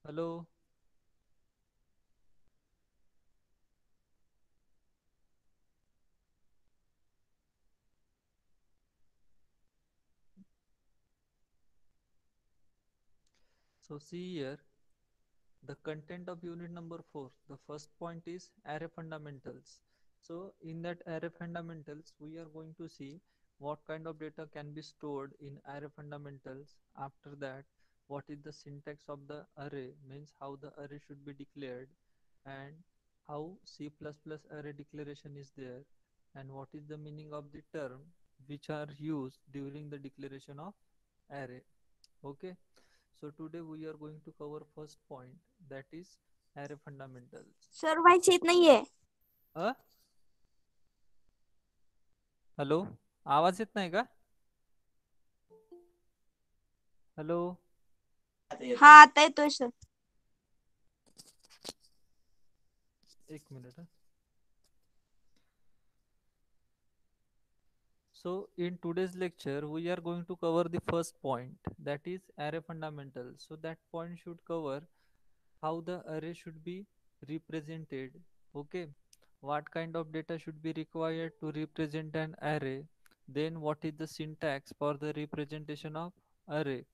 Hello. So see here the content of unit number 4. The first point is array fundamentals. So in that array fundamentals we are going to see what kind of data can be stored in array fundamentals. After that, what is the syntax of the array, means how the array should be declared, and how C++ array declaration is there, and what is the meaning of the term which are used during the declaration of array. Okay, so today we are going to cover first point, that is array fundamentals. Sir व्हायच येत नाहीये. अ hello, आवाज येत नाही का? Hello. हा आता येतोय सर. एक minute. So in today's lecture we are going to cover the first point, that is array fundamentals. So that point should cover how the array should be represented. Okay, what kind of data should be required to represent an array, then what is the syntax for the representation of array.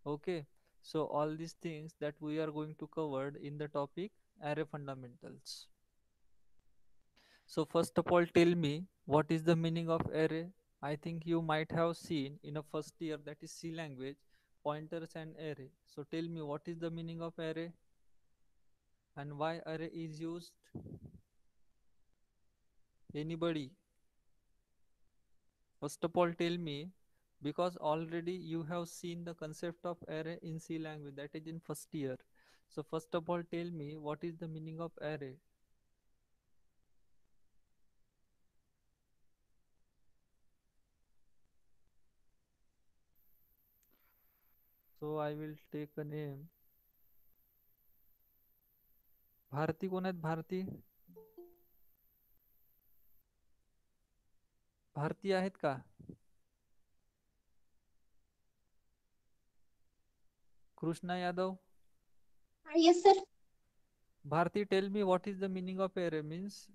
Okay, so all these things that we are going to cover in the topic array fundamentals. So first of all, tell me what is the meaning of array. I think you might have seen in a first year, that is C language, pointers and array. So tell me what is the meaning of array and why array is used. Anybody? First of all, tell me, because already you have seen the concept of array in C language, that is in first year. So first of all, tell me what is the meaning of array. So I will take a name. Bharti कोण आहेत? भारती, भारती आहेत का? Krishna Yadav. Yes sir. Bharti, tell me what is the meaning of array, means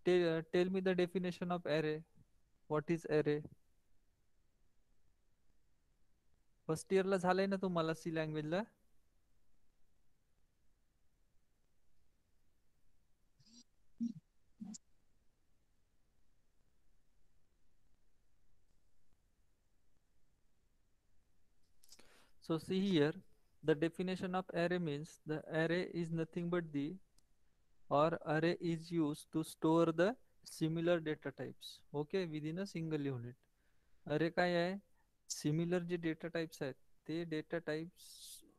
tell me the definition of array. What is array? First इयरला झालंय ना तुम्हाला सी लँग्वेजला? So see here, the definition of array means the array is nothing but the, or array is used to store the similar data types, okay, within a single unit. अरे काय आहे, similar जे data types आहेत ते data types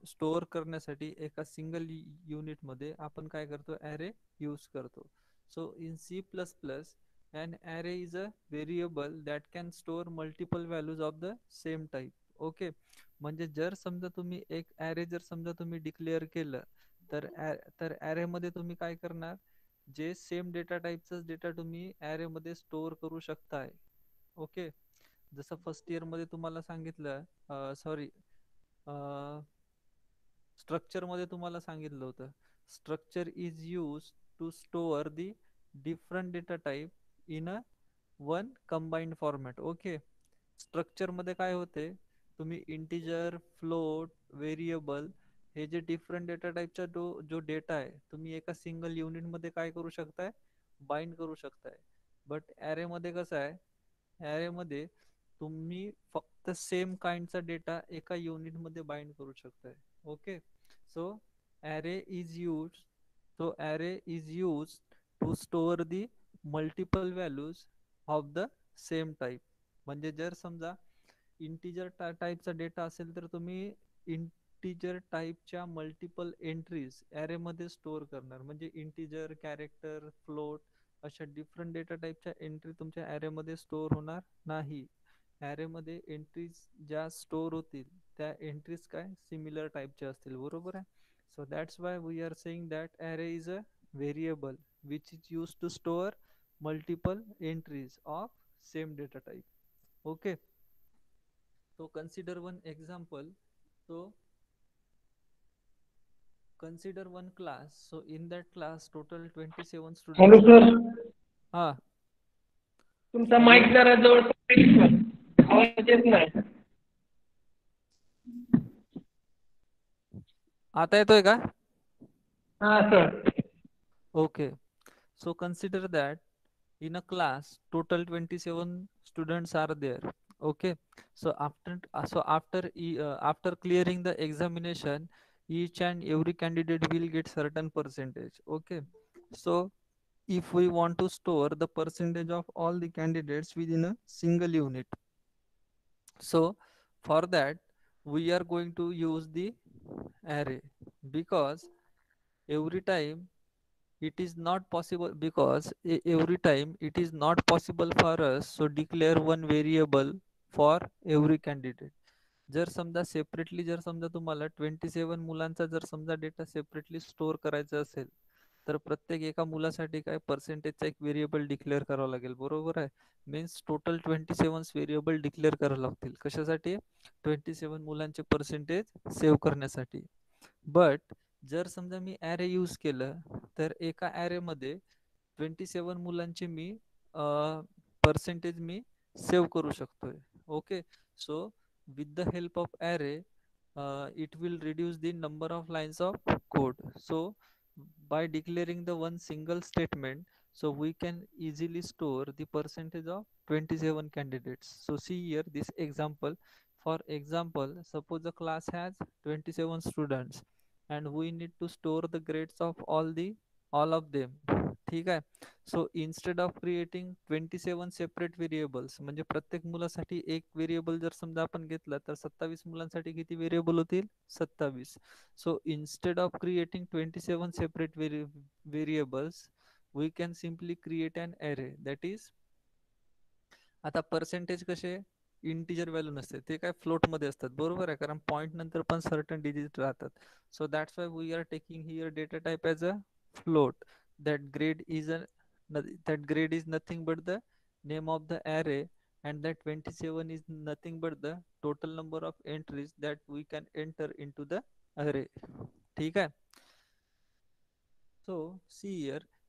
store करण्यासाठी एका single unit मध्ये आपण काय करतो, ॲरे यूज करतो. So in C plus plus an array is a variable that can store multiple values of the same type. Okay, म्हणजे जर समजा तुम्ही एक ॲरे जर समजा तुम्ही डिक्लेअर केलं, तर ॲरे मध्ये तुम्ही काय करणार, जे सेम डेटा टाईपचा डेटा तुम्ही ॲरे मध्ये स्टोअर करू शकताय. ओके, जसं फर्स्ट इयर मध्ये तुम्हाला सांगितलं, सॉरी, स्ट्रक्चर मध्ये तुम्हाला सांगितलं होतं, structure is use to store the different data type in a one combined format. Okay, structure मध्ये काय होते, तुम्ही इंटिजर, फ्लोट, व्हेरिएबल, हे जे डिफरंट डेटा टाइपचा जो डेटा आहे तुम्ही एका सिंगल युनिट मध्ये काय करू शकताय, बाइंड करू शकताय. बट ॲरे मध्ये कसं आहे, ॲरे मध्ये तुम्ही फक्त सेम काइंडचा डेटा एका युनिट मध्ये बाइंड करू शकताय. Okay, so array is used so array is used to store the multiple values of the same type. म्हणजे जर समजा इंटिजर टाईपचा डेटा असेल तर तुम्ही इंटिजर टाईपच्या मल्टिपल एंट्रीज ॲरे मध्ये स्टोअर करणार. म्हणजे इंटिजर, कॅरेक्टर, फ्लोट अशा डिफरंट डेटा टाईपच्या एंट्री तुमच्या ॲरे मध्ये स्टोअर होणार नाही. ॲरे मध्ये एंट्रीज ज्या स्टोअर होतील त्या एंट्रीज काय, सिमिलर टाईपच्या असतील, बरोबर आहे. So that's why we are saying that array is a variable which is use to store multiple entries of same data type. Okay, so consider one example. So consider one class. So in that class total 27 hello students are sir, there. Ha. तुमचा hello. Mike जरा जवळ आवाज येत नाही. आता येतोय का? हा sir. Okay. So consider that in a class total 27 students are there. Okay. So after clearing the examination, each and every candidate will get certain percentage. Okay. So if we want to store the percentage of all the candidates within a single unit, so for that we are going to use the array, because every time it is not possible, because every time it is not possible for us to declare one variable for every candidate. जर समजा separately, जर समजा तुम्हाला 27 मुलांचा जर समजा data separately store करायचा असेल, तर प्रत्येक एका मुलासाठी काय पर्सेंटेजचा एक व्हेरिएबल डिक्लेअर करावा लागेल, बरोबर आहे. मीन्स टोटल 27 व्हेरिएबल डिक्लेअर करावे लागतील. कशासाठी? 27 मुलांचे पर्सेंटेज सेव्ह करण्यासाठी. बट जर समजा मी ॲरे यूज केलं, तर एका ॲरेमध्ये 27 मुलांचे मी पर्सेंटेज मी सेव्ह करू शकतोय. Okay. So with the help of array, it will reduce the number of lines of code. So by declaring the one single statement, so we can easily store the percentage of 27 candidates. So see here this example. For example, suppose the class has 27 students and we need to store the grades of all of them. ठीक आहे. सो instead of creating 27 separate variables, म्हणजे प्रत्येक मुलासाठी एक variable जर समजा आपण घेतला, तर 27 मुलांसाठी किती व्हेरिएबल होतील? 27. So instead of creating 27 separate variables, we can simply create an array that is, आता पर्सेंटेज कसे इंटिजर व्हॅल्यू नसते, ते काय फ्लोट मध्ये असतात, बरोबर आहे, कारण पॉईंट नंतर पण सर्टन डिजिट राहतात. So that's why we are taking here data type as a float. that grade is a that grade is nothing but the name of the array, and that 27 is nothing but the total number of entries that we can enter into the array. ठीक आहे. So see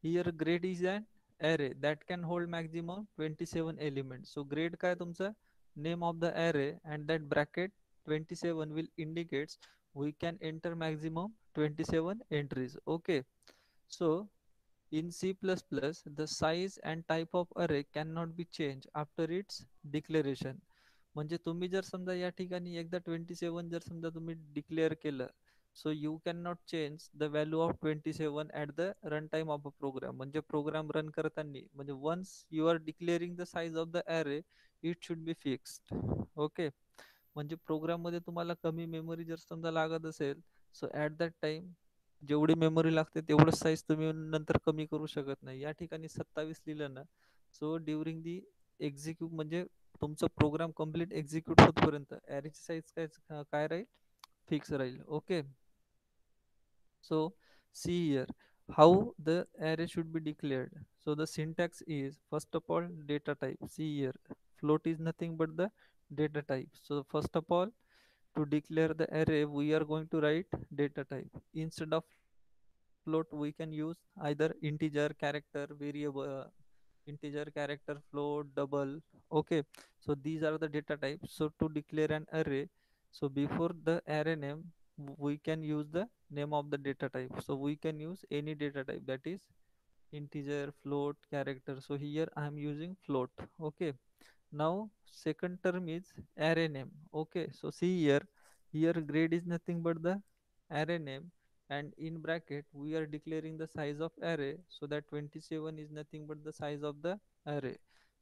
here grade is an array that can hold maximum 27 elements. So grade काय तुमचं? Name of the array, and that bracket 27 will indicates we can enter maximum 27 entries. Okay. So in C++, the size and type of array cannot be changed after its declaration. म्हणजे तुम्ही जर समजा या ठिकाणी एकदा 27 जर समजा तुम्ही डिक्लेअर केलं, so you cannot change the value of 27 at the runtime of a program. म्हणजे प्रोग्राम रन करताना, म्हणजे once you are declaring the size of the array, it should be fixed. Okay. म्हणजे प्रोग्राम मध्ये तुम्हाला कमी memory जर समजा लागत असेल, सो ॲट दॅट टाइम जेवढी मेमरी लागते तेवढं साईज तुम्ही नंतर कमी करू शकत नाही. या ठिकाणी 27 लिहिलं ना, सो ड्युरिंग दी एक्झिक्यूट, म्हणजे तुमचा प्रोग्राम कम्प्लीट एक्झिक्यूट होतपर्यंत ॲरेची साईज काय राहील? फिक्स राहील. Okay. So see here how the array should be declared. So the syntax is, first of all, data type. See here, float is nothing but the data type. So first of all, to declare the array, we are going to write data type. Instead of float, we can use either integer, character, variable, integer, character, float, double. Okay. So these are the data types. So to declare an array, so before the array name, we can use the name of the data type. So we can use any data type, that is integer, float, character. So here I am using float. Okay. Now second term is array name. Okay. So see here grade is nothing but the array name, and in bracket we are declaring the size of array, so that 27 is nothing but the size of the array.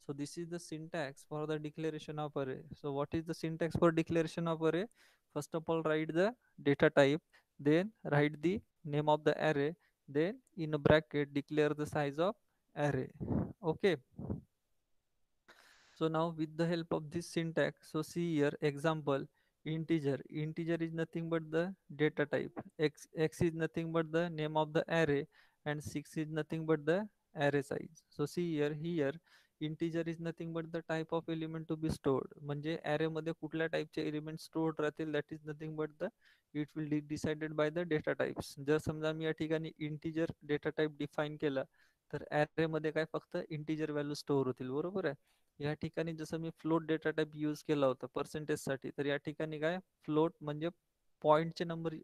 So this is the syntax for the declaration of array. So what is the syntax for declaration of array? First of all, write the data type, then write the name of the array, then in a bracket declare the size of array. Okay. So now with the help of this syntax, so see here example, integer is nothing but the data type, x is nothing but the name of the array, and 6 is nothing but the array size. So see here integer is nothing but the type of element to be stored. म्हणजे array मध्ये कुठल्या टाईपचे element stored राहतील, that is nothing but the it will decided by the data types. जर समजा मी या ठिकाणी integer data type define केला, तर ॲरे मध्ये काय फक्त इंटिजर व्हॅल्यू स्टोअर होतील, बरोबर आहे. या ठिकाणी जसं मी फ्लोट डेटा टाइप यूज केला होता पर्सेंटेज साठी, तर या ठिकाणी काय फ्लोट म्हणजे पॉईंटचे नंबर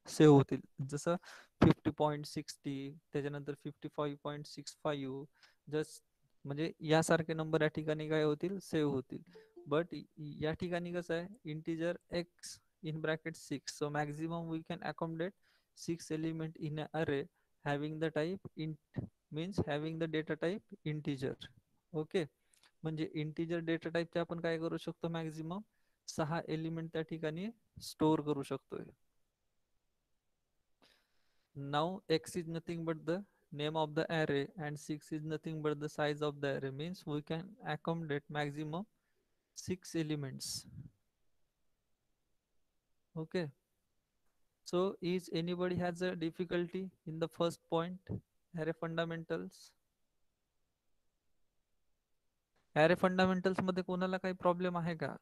सेव्ह होतील. जसं 50.60, त्याच्यानंतर 55.65, जस्ट म्हणजे यासारखे नंबर या ठिकाणी काय होतील, सेव्ह होतील. बट या ठिकाणी कसं आहे, integer x in bracket 6, so maximum we can accommodate 6 element in array having the type int, means having the data type integer. Okay, म्हणजे इंटिजर डेटा टाइपचे आपण काय करू शकतो, मॅक्झिमम 6 एलिमेंट त्या ठिकाणी स्टोअर करू शकतोय. Now x is nothing but the name of the array and 6 is nothing but the size of the array, means we can accommodate maximum 6 elements. Okay, so is anybody has a difficulty in the first point, array fundamentals? Array fundamentals मध्ये कोणाला काही problem आहे का?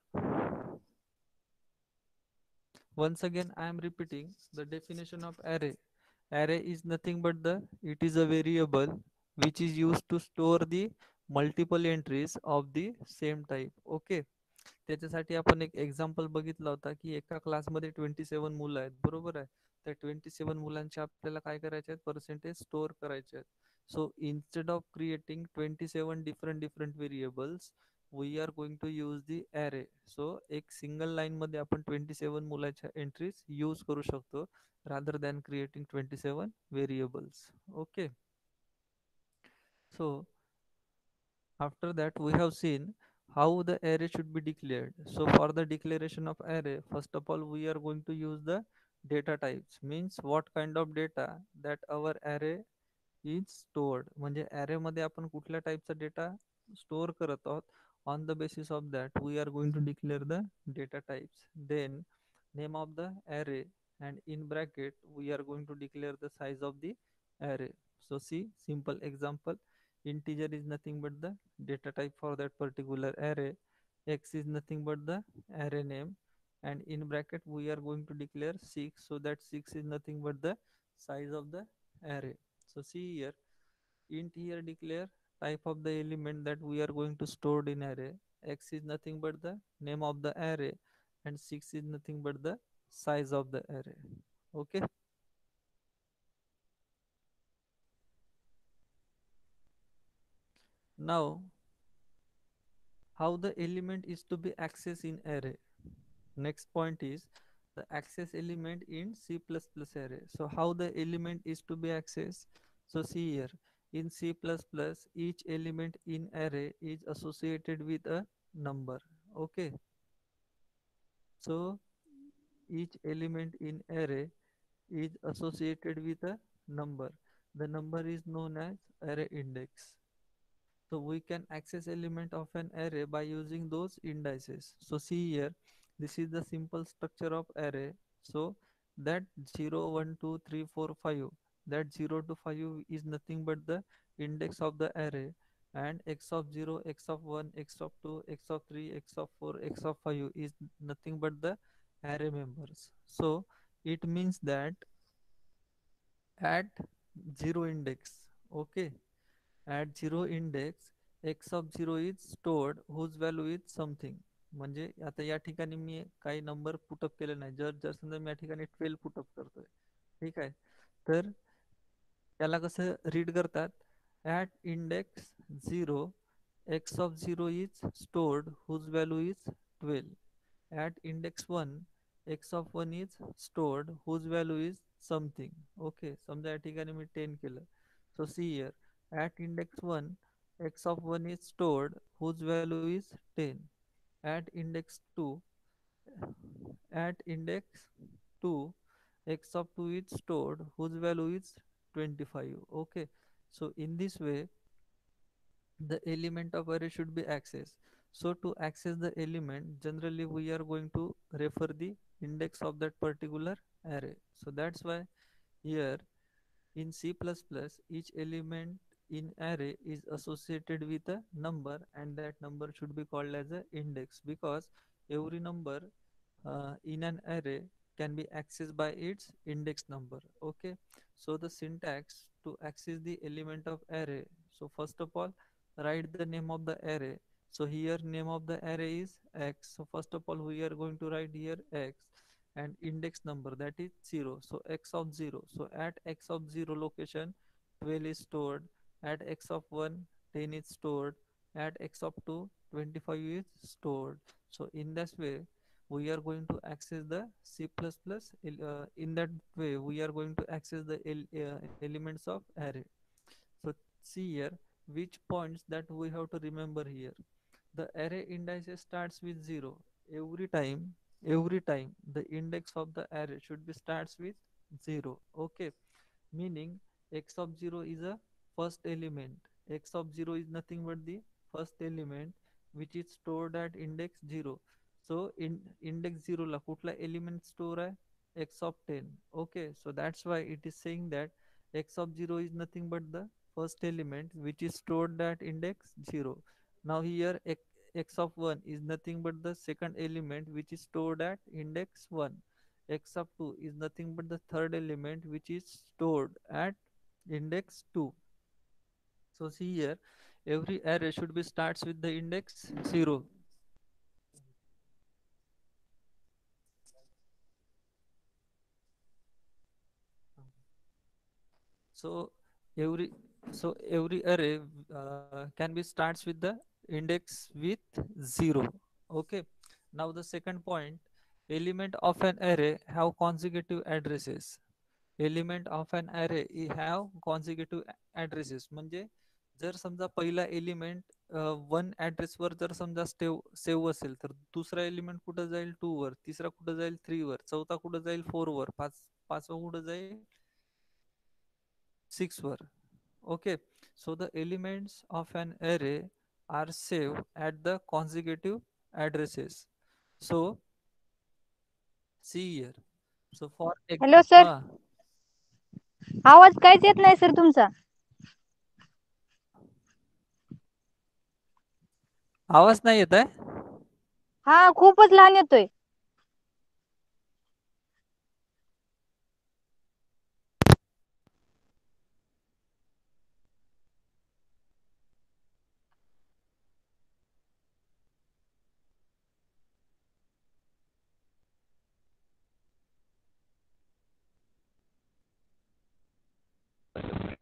Once again I am repeating the definition of array. Array is nothing but it is a variable which is used to store the multiple entries of the same type. Okay, त्याच्यासाठी आपण एक example बघितला होता की एका क्लासमध्ये 27 मुलं आहेत, बरोबर आहे. त्या 27 मुलांचे आपल्याला काय करायचे आहेत, पर्सेंटेज स्टोअर करायचे आहेत. So instead of creating 27 different variables, we are going to use the array. So एक सिंगल लाईन मध्ये आपण 27 मुलाच्या एंट्रीज यूज करू शकतो, rather than creating 27 variables. Okay, so after that we have seen how the array should be declared. So for the declaration of array, first of all we are going to use the data types, means what kind of data that our array is stored. म्हणजे array मध्ये आपण कुठल्या टाईपचा data store करत आहोत, on the basis of that we are going to declare the data types. Then name of the array, and in bracket we are going to declare the size of the array. So see, simple example, integer is nothing but the data type for that particular array, x is nothing but the array name, and in bracket we are going to declare 6, so that 6 is nothing but the size of the array. So see here, int here declare type of the element that we are going to store in array, x is nothing but the name of the array, and 6 is nothing but the size of the array. Okay, now how the element is to be accessed in array. Next point is the access element in C++ array. So how the element is to be accessed? So see here, in C++ each element in array is associated with a number. Okay, so each element in array is associated with a number. The number is known as array index. So we can access element of an array by using those indices. So see here, this is the simple structure of array. So that 0, 1, 2, 3, 4, 5, that 0 to 5 is nothing but the index of the array, and x of 0, x of 1, x of 2, x of 3, x of 4, x of 5 is nothing but the array members. So it means that at 0 index, okay, at 0 index x of 0 is stored whose value is something. म्हणजे आता या ठिकाणी मी काही number put up केले नाही, जर जर समजा मी या ठिकाणी 12 पुटअप करतोय, ठीक आहे, तर त्याला कसं रीड करतात, at index 0 x of 0 is stored whose value is 12. At index 1 x of 1 is stored whose value is something. Okay, समजा या ठिकाणी मी 10 केलं. So see here, at index 1 x of 1 is stored whose value is 10. At index 2, at index 2 x of 2 is stored whose value is 25. Okay, so in this way the element of array should be accessed. So to access the element, generally we are going to refer the index of that particular array. So that's why here in C++ each element in array is associated with a number, and that number should be called as a index, because every number in an array can be accessed by its index number. Okay, so the syntax to access the element of array. So first of all, write the name of the array. So here name of the array is x. So first of all, we are going to write here x, and index number, that is 0. So x of 0. So at x of 0 location 12 is stored, at x of 1 10 is stored, at x of 2 25 is stored. So in this way we are going to access the C++. In that way we are going to access the elements of array. So see here which points that we have to remember here. The array indices starts with 0. Every time the index of the array should be starts with 0. Okay, meaning x of 0 is a first element. X of 0 is nothing but the first element which is stored at index 0. So in index 0 ला कुठला element store आहे? X of 10. Okay, so that's why it is saying that x of 0 is nothing but the first element which is stored at index 0. Now here x of 1 is nothing but the second element which is stored at index 1. X of 2 is nothing but the third element which is stored at index 2. So see here every array should be starts with the index 0. So every every array can be starts with the index with 0. Okay, now the second point, element of an array have consecutive addresses. Element of an array have consecutive addresses. म्हणजे जर समजा पहिला element 1 address वर जर समजा save असेल तर दुसरा element कुठं जाईल 2 वर, तिसरा कुठं जाईल 3 वर, चौथा कुठं जाईल 4 वर, पाचवा कुठं जाईल 6 वर. Okay, so the elements of an array are saved at the consecutive addresses. So see here, so for hello sir, आवाज काहीच येत नाही सर तुमचा. आवाज नाही येत आहे? हा, खूपच लहान येतोय.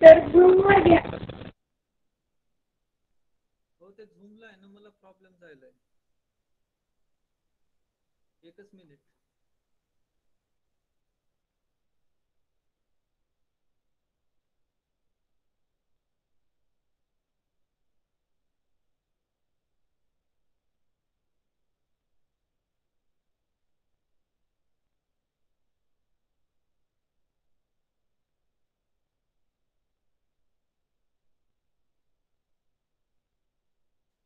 तर झूमवर घ्या. हो, ते झूमला आहे ना, मला प्रॉब्लेम झालाय. एकच मिनिट.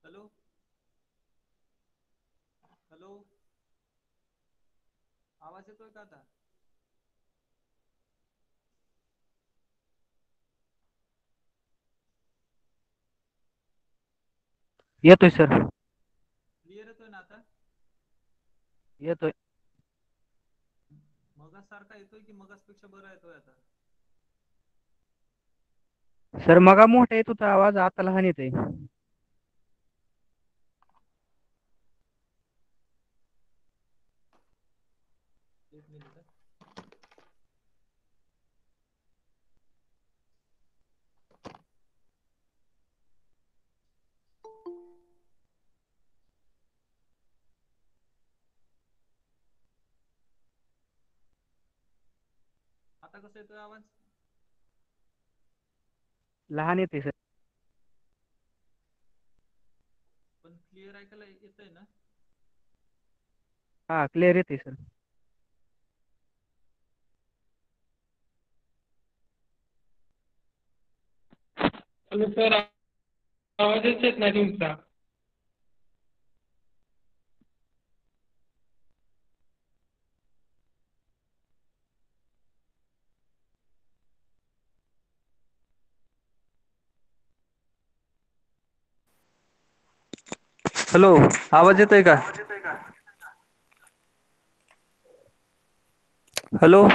हॅलो हॅलो, आवाज येतोय का आता? येतोय सर. क्लिअर येतोय ना आता? येतोय. मगास सारखा येतोय की मगासपेक्षा बरा येतोय आता? सर मगा मोठा येत होता आवाज, आता लहान येतोय. एक मिनिट. आता कसं येतोय आवाज? लहान येते सर. पण क्लिअर ऐकायला येतंय ना? हा, क्लिअर येते सर. हॅलो सर, आवाजच येत नाही तुमचा. हॅलो, आवाज येतोय का? हॅलो,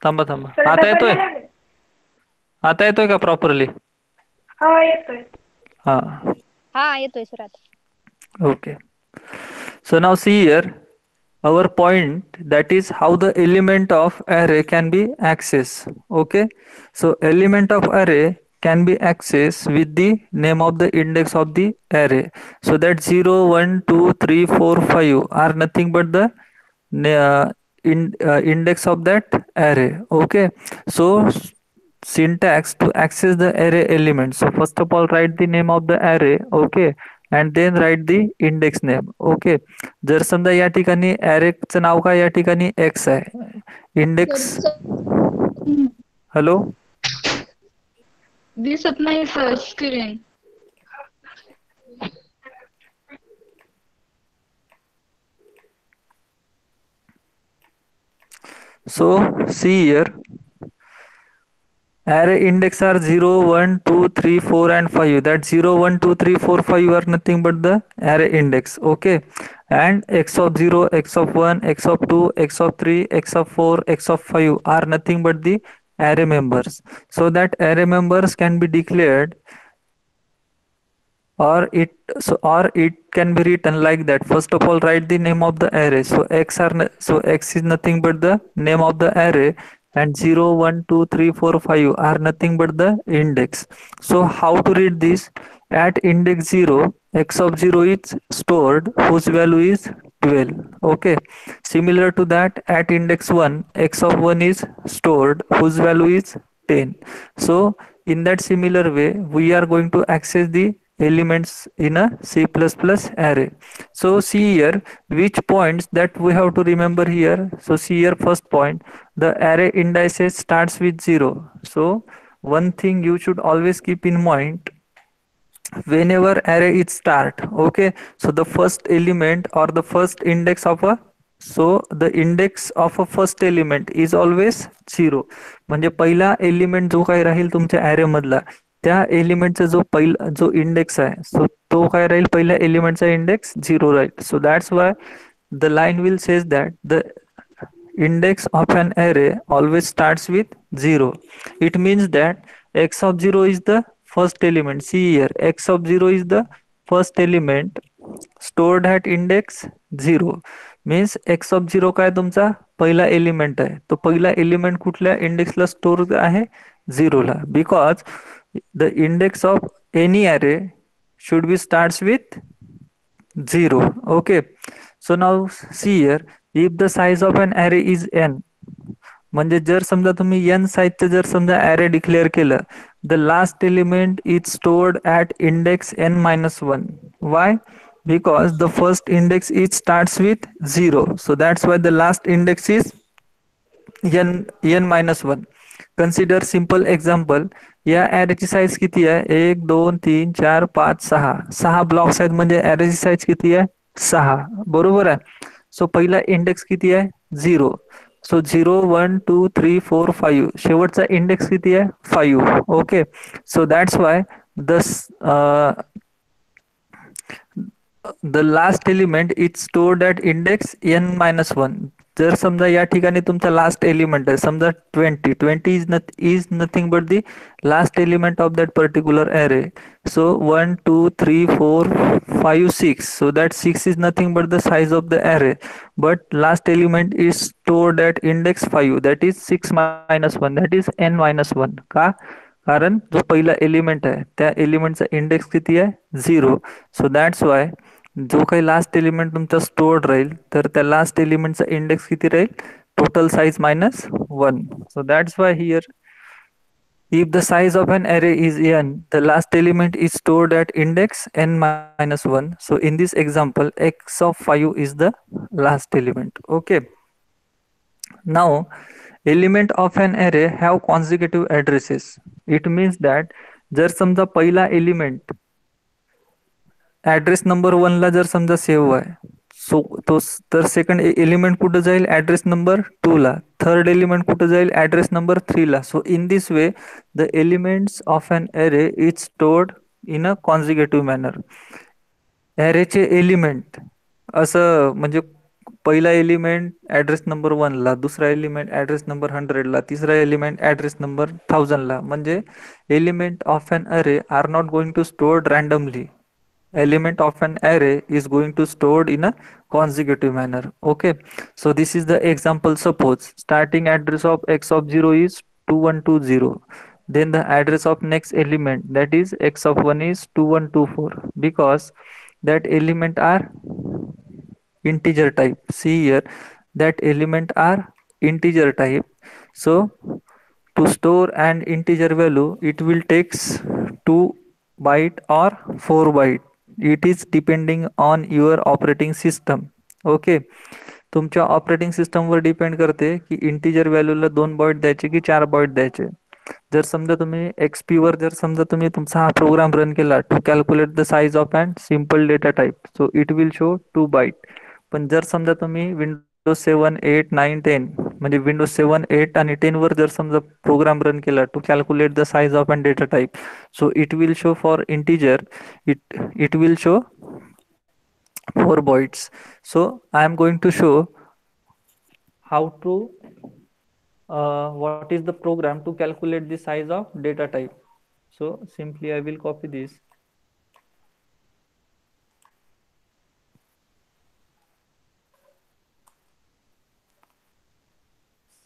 थांबा थांबा, आता येतोय? आता येतोय का प्रॉपरली? हा येतोय. हा. हा येतोय सर आता. Okay. So now see here our point, that is how the element of array can be accessed. Okay. So element of array can be accessed with the name of the index of the array. So that 0, 1, 2, 3, 4, 5 are nothing but the index of that array. Okay. So syntax to access the array element. So first of all write the name of the array. Okay. And then write the index name. Okay. जर समजा या ठिकाणी arrayचं नाव काय या ठिकाणी x आहे. Index hello दिसत नाही sir screen. so see here array index are 0, 1, 2, 3, 4 and 5. That 0, 1, 2, 3, 4, 5 are nothing but the array index. Okay. And x of 0, x of 1, x of 2, x of 3, x of 4, x of 5 are nothing but the array members. So that array members can be declared or it can be written like that. First of all write the name of the array. So x is nothing but the name of the array, and 0, 1, 2, 3, 4, 5 are nothing but the index. So how to read this? At index 0, x of 0 is stored whose value is 12. Okay. Similar to that, at index 1, x of 1 is stored whose value is 10. So in that similar way, we are going to access the elements in a C++ array. So see here which points that we have to remember here. So see here, first point, the array indices starts with 0. So one thing you should always keep in mind whenever array is start. Okay. So the first element or the first index of a the index of a first element is always 0. म्हणजे पहिला element जो काही राहील तुमच्या array मधला, त्या एलिमेंटचा जो index आहे, सो तो काय राहील, पहिल्या एलिमेंटचा इंडेक्स 0 राहील. So that's why the line will says that the index of an array always starts with 0. It means that x of 0 is the first element. See here, x of 0 is the first element stored at index 0. Means x of 0 काय तुमचा पहिला element आहे. तो पहिला element कुठल्या इंडेक्सला store आहे, 0 ला. Because the index of any array should be starts with 0. Okay. So now see here, if the size of an array is n, म्हणजे जर समजा तुम्ही n साईजचं जर समजा array डिक्लेअर केलं, the last element is stored at index n-1. Why? Because the first index it starts with 0. So that's why the last index is n-1. Consider simple example. या ॲरेची size किती आहे, 1, 2, 3, 4, 5, 6 blocks आहेत. म्हणजे ॲरेची size किती आहे, 6. बरोबर आहे. सो पहिला इंडेक्स किती आहे, 0. सो 0, 1, 2, 3, 4, 5. शेवटचा इंडेक्स किती आहे, 5. Okay. So that's why the last element is stored at index n-1. जर समजा या ठिकाणी तुमचा लास्ट एलिमेंट आहे, समजा 20 is nothing but the last element of that particular array. So 1, 2, 3, 4, 5, 6. So that 6 is nothing but the size of the array, but last element is stored at index 5. That is 6-1, that is n-1. का? कारण जो पहिला element आहे त्या एलिमेंटचा index किती आहे, 0. सो that's why जो काही लास्ट एलिमेंट तुमचा स्टोर्ड राहील, तर त्या लास्ट एलिमेंटचा इंडेक्स किती राहील, total size -1. So that's why here if the size of an array is n, the last element is stored at index n-1. So in this example, x of 5 is the last element. Okay. Now element of an array have consecutive addresses. It means that जर समजा पहिला element address number 1 ला जर समजा save आहे, सो तर second element कुठं जाईल address number 2 ला. थर्ड एलिमेंट कुठं जाईल ऍड्रेस नंबर 3 ला. So in this way the elements of an array is stored in a consecutive manner. ॲरेचे एलिमेंट असं म्हणजे पहिला एलिमेंट ॲड्रेस नंबर 1 ला, दुसरा एलिमेंट ॲड्रेस नंबर 100 ला, तिसरा एलिमेंट ॲड्रेस नंबर 1000 ला. म्हणजे element of an array are not going to stored randomly. Element of an array is going to stored in a consecutive manner. Okay, so this is the example. Suppose starting address of x of 0 is 2120, then the address of next element, that is x of 1, is 2124, because that element are integer type. See here, that element are integer type. So to store an integer value, it will takes 2 byte or 4 byte. It is depending on your operating system. Okay, तुमच्या operating सिस्टमवर depend करते की integer व्हॅल्यूला 2 bite द्यायचे की 4 bite द्यायचे. जर समजा तुम्ही XP वर जर समजा तुम्ही तुमचा हा प्रोग्राम रन केला to calculate the size of and simple data type, so it will show 2 byte. पण जर समजा तुम्ही विंडोज 7, 8, 9, 10 म्हणजे विंडोज 7, 8 आणि 10 वर जर समजा प्रोग्राम रन केला to calculate the size of and data type, so it will show for integer, it will show 4 bytes. So I am going to show how to what is the program to calculate the size of data type. So simply I will copy this.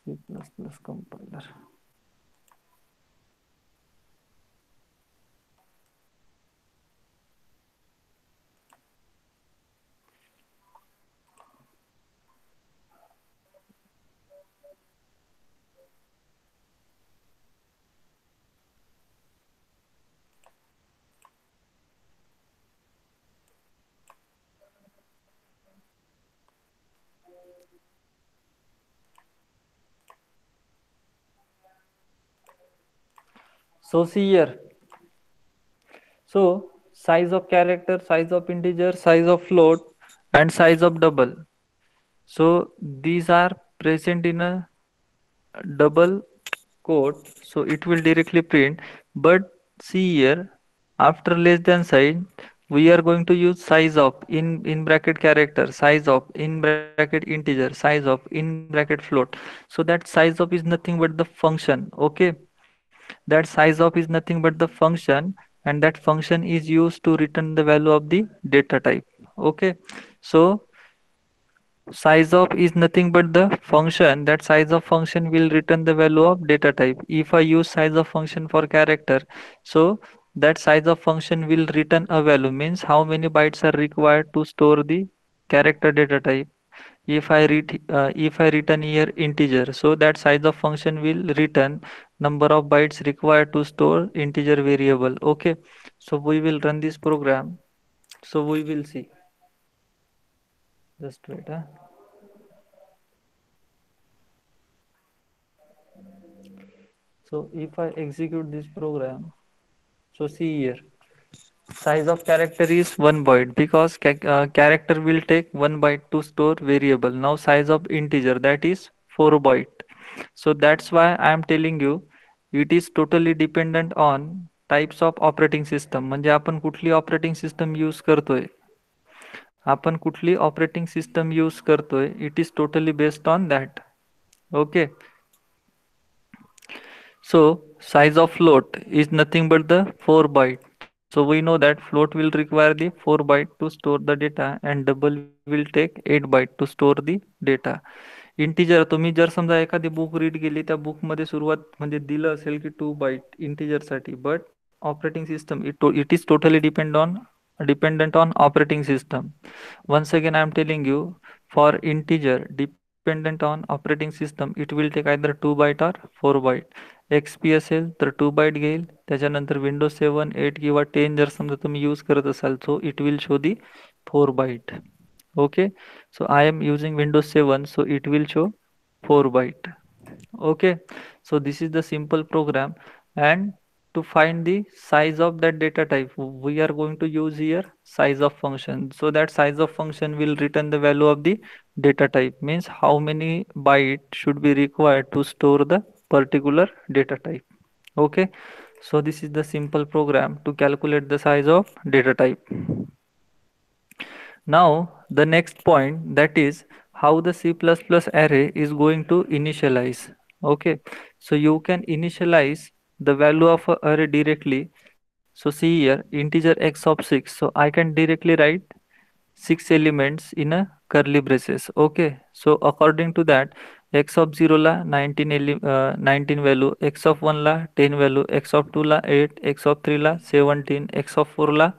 C++ compiler. So see here. So size of character, size of integer, size of float, and size of double. So these are present in a double quote, so it will directly print. But see here, after less than sign, we are going to use size of in bracket character, size of in bracket integer, size of in bracket float. So that size of is nothing but the function. Okay, that size of is nothing but the function, and that function is used to return the value of the data type. Okay, so size of is nothing but the function, that size of function will return the value of data type. If I use size of function for character, so that size of function will return a value, means how many bytes are required to store the character data type. If I return here integer, so that size of function will return number of bytes required to store integer variable. Okay, so we will run this program, so we will see. Just wait. So if I execute this program, so see here, size of character is 1 byte, because character will take 1 byte to store variable. Now size of integer, that is 4 byte. So that's why I am telling you it is totally dependent on types of operating system. म्हणजे आपण कुठली operating system use करतोय, आपण कुठली operating system use करतोय, it is totally based on that. Okay, so size of float is nothing but the 4 byte. So we know that float will require the 4 byte to store the data, and double will take 8 byte to store the data. Integer तुम्ही जर समजा एखादी book read केली, त्या book मध्ये सुरुवात म्हणजे दिलं असेल की 2 बाईट इंटिजर साठी, but operating system it is totally dependent on operating system. Once again I am telling you, for integer dependent on operating system, it will take either 2 byte or 4 byte. XP असेल तर 2 bite घेईल, त्याच्यानंतर Windows 7, 8 किंवा 10 जर समजा तुम्ही use करत असाल, so it will show the 4 byte. Okay, so I am using Windows 7, so it will show 4 byte. Okay, so this is the simple program. And to find the size of that data type, we are going to use here size of function. So that size of function will return the value of the data type, means how many byte should be required to store the particular data type. Okay, so this is the simple program to calculate the size of data type. Now the next point, that is how the C++ array is going to initialize. Okay, so you can initialize the value of a array directly. So see here integer x of 6, so I can directly write 6 elements in a curly braces. Okay, so according to that, x of 0 la 19 value, x of 1 la 10 value, x of 2 la 8, x of 3 la 17, x of 4 la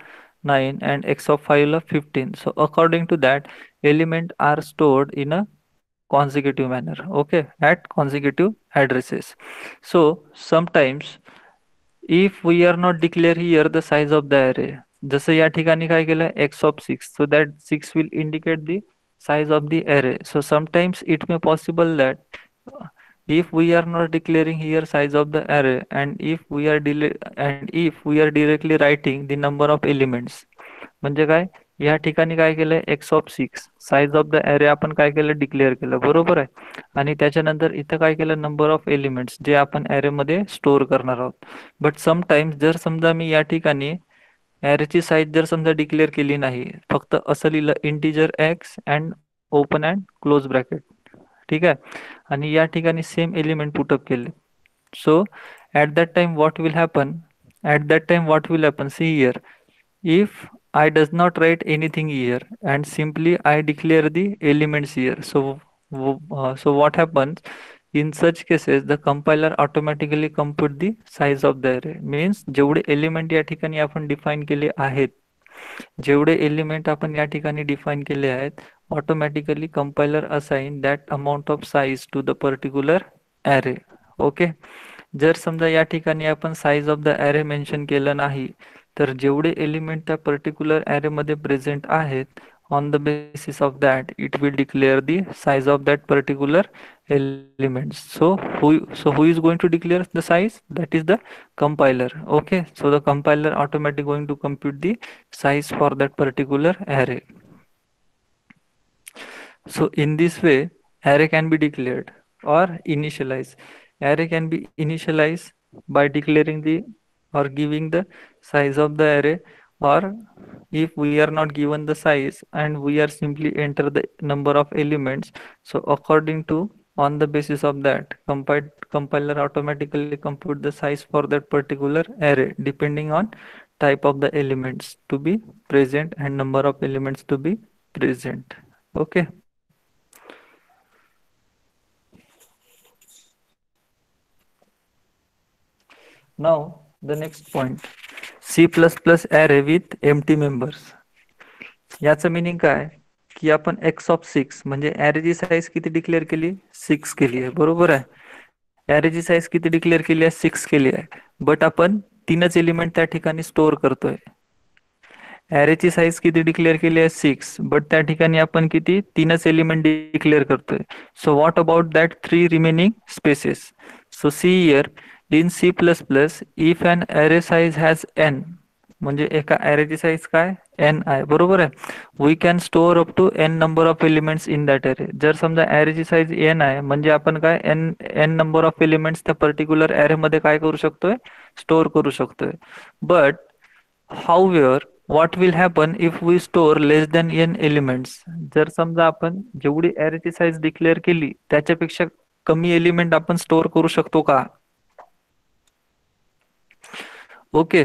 9, and x of 5 la 15. So according to that, element are stored in a consecutive manner. Okay, at consecutive addresses. So sometimes if we are not declare here the size of the array, जसं या ठिकाणी काय केलं x of 6, so that 6 will indicate the size of the array. So sometimes it may possible that if we are not declaring here size of the array, and if we are directly writing the number of elements, म्हणजे काय या ठिकाणी काय केलंय x of 6 size of the अरे आपण काय केलं डिक्लेअर केलं, बरोबर आहे. आणि त्याच्यानंतर इथं काय केलं नंबर ऑफ एलिमेंट्स जे आपण अरे मध्ये स्टोअर करणार आहोत. बट समटाइम्स जर समजा मी या ठिकाणी अरेची साईज जर समजा डिक्लेअर केली नाही, फक्त असं लिहिलं integer x and open and close bracket, ठीक आहे, आणि या ठिकाणी सेम एलिमेंट पुटअप केले. So at that time what will happen see here, if I does not write anything here and simply I declare the elements here, so what happens in such cases, the compiler automatically compute the size of the array. Means जेवढे element या ठिकाणी आपण define केले आहेत, जेवढे element आपण या ठिकाणी डिफाइन केले आहेत, automatically compiler assign that amount of size to the particular array. Okay, जर समजा या ठिकाणी आपण size of the array mention केलं नाही, तर जेवढे एलिमेंट त्या पर्टिक्युलर array मध्ये प्रेझेंट आहेत, on the basis of that it will declare the size of that particular element. So who is going to declare the size? That is the compiler. Okay, so the compiler automatically going to compute the size for that particular array. So in this way array can be declared or initialized. Array can be initialized by declaring the or giving the size of the array, or if we are not given the size and we are simply enter the number of elements, so according to on the basis of that compiler automatically compute the size for that particular array depending on type of the elements to be present and number of elements to be present. Okay, now the next point, C++ array with empty members. याचं meaning काय की आपण x of 6 म्हणजे arrayची size किती declare केली 6 केली आहे, बरोबर आहे. arrayची साईज किती डिक्लेअर केली आहे 6 केली आहे, बट आपण 3च एलिमेंट त्या ठिकाणी स्टोअर करतोय. arrayची साईज किती डिक्लेअर केली आहे 6, बट त्या ठिकाणी आपण किती 3च एलिमेंट डिक्लेअर करतोय. So what about that 3 remaining spaces? So see here in C++ if an array size has n, म्हणजे एका arrayची साईज काय n आहे, बरोबर आहे. we can store up to n number of elements in that array. जर समजा arrayची size n आहे म्हणजे आपण काय n number of elements त्या पर्टिक्युलर array मध्ये काय करू शकतोय स्टोअर करू शकतोय. But however what will happen if we store less than n elements? जर समजा आपण जेवढी arrayची साईज डिक्लेअर केली त्याच्यापेक्षा कमी एलिमेंट आपण स्टोअर करू शकतो का? Okay,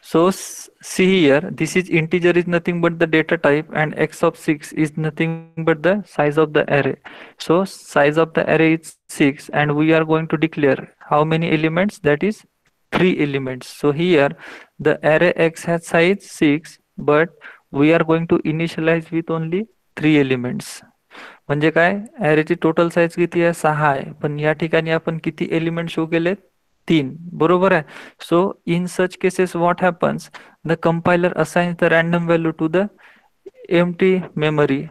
so see here, this is integer is nothing but the data type and x of 6 is nothing but the size of the array. So size of the array is 6 and we are going to declare how many elements? That is 3 elements. So here the array x has size 6 but we are going to initialize with only 3 elements. म्हणजे काय arrayची total size किती आहे 6 आहे, पण या ठिकाणी आपण किती एलिमेंट शो केलेत 3, बरोबर आहे. So in such cases what happens, the compiler assigns the random value to the empty memory.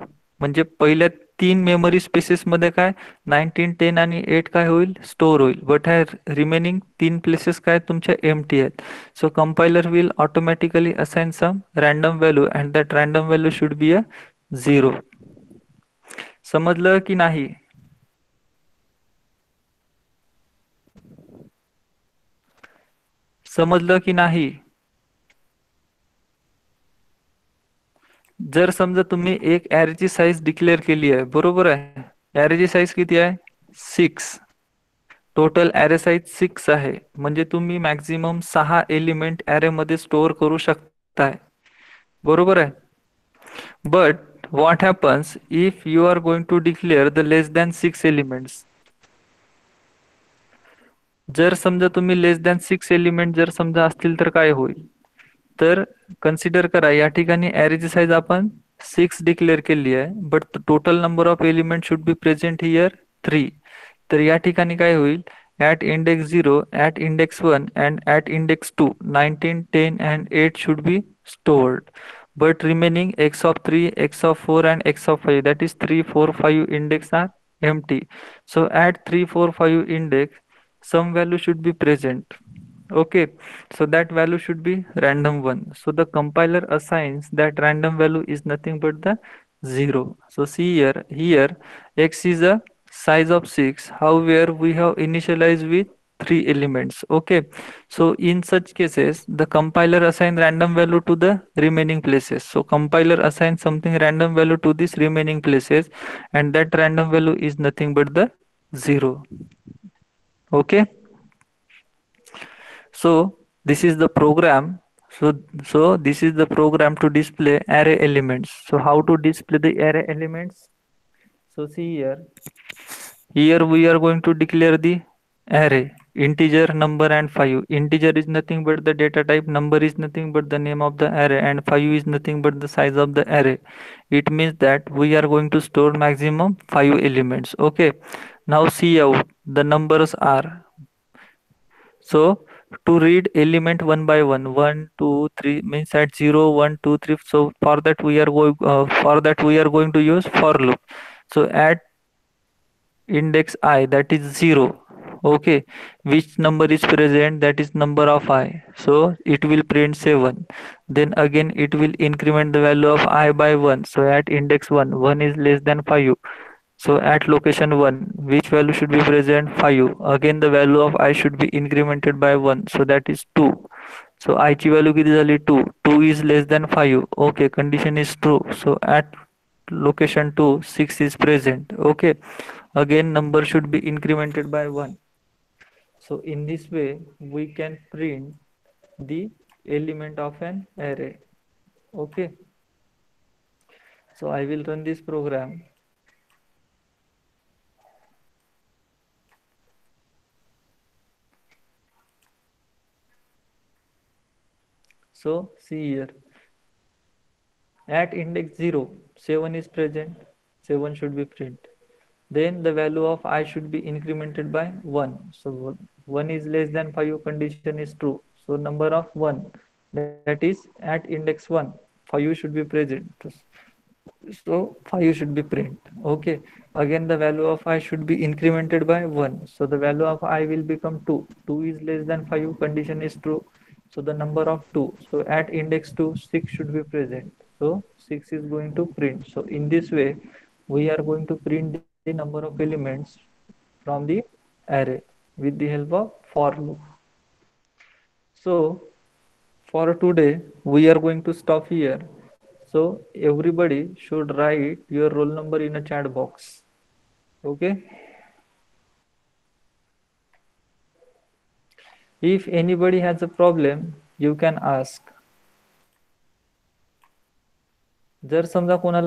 म्हणजे पहिल्या तीन मेमरी स्पेसेस मध्ये काय 19 10 आणि 8 काय होईल स्टोअर होईल, बट ह्या रिमेनिंग तीन प्लेसेस काय तुमच्या एम्प्टी आहेत. So compiler will automatically assign some random value and that random value should be a 0. समजलं की नाही? समजलं की नाही? जर समजा तुम्ही एक ॲरेची साईज डिक्लेअर केली आहे, बरोबर आहे, ॲरेची साईज किती आहे 6, टोटल ॲरे साईज 6 आहे, म्हणजे तुम्ही मॅक्झिमम 6 एलिमेंट ॲरेमध्ये स्टोअर करू शकताय, बरोबर आहे. But what happens if you are going to declare the less than 6 elements? जर समजा तुम्ही लेस दॅन 6 एलिमेंट जर समजा असतील तर काय होईल, तर कन्सिडर करा या ठिकाणी ॲरेची साईज आपण 6 डिक्लेअर केली आहे, but total number of element should be present here 3. तर या ठिकाणी काय होईल, at index 0, at index 1 and at index 2 19 10 and 8 should be stored, but remaining x of 3 x of 4 and x of 5, that is 3 4 5 index are empty. So at 3 4 5 index some value should be present. Okay, so that value should be random one, so the compiler assigns that random value is nothing but the 0. So see here x is a size of 6, however we have initialized with 3 elements. Okay, so in such cases the compiler assign random value to the remaining places. So compiler assigns something random value to these remaining places, and that random value is nothing but the 0. Okay, so this is the program. So this is the program to display array elements. So how to display the array elements? So see here we are going to declare the array integer, number and 5. Integer is nothing but the data type, number is nothing but the name of the array, and 5 is nothing but the size of the array. It means that we are going to store maximum 5 elements. Okay, now see out the numbers are. So to read element one by one, 1 2 3 means at 0 1 2 3. So for that we are going to use for loop. So at index I, that is 0. Okay, which number is present, that is number of I, so it will print 7. Then again it will increment the value of I by 1. So at index 1, 1 is less than 5, so at location 1 which value should be present, 5. Again the value of I should be incremented by 1, so that is 2. So I ची value किती झाली 2. 2 is less than 5. Okay, condition is true. So at location 2 6 is present. Okay, again number should be incremented by 1. So in this way we can print the element of an array. Okay, so I will run this program. So see here, at index 0 7 is present, 7 should be print. Then the value of I should be incremented by 1. So 1 is less than 5, condition is true. So number of 1, that is at index 1, 5 should be present. So 5 should be print. Okay, again the value of I should be incremented by 1. So the value of I will become 2. 2 is less than 5, condition is true. So the number of 2. So at index 2, 6 should be present. So 6 is going to print. So in this way, we are going to print the number of elements from the array with the help of for loop. So for today, we are going to stop here. So everybody should write your roll number in a chat box. Okay. If anybody has a problem, you can ask. जर समजा कोणाला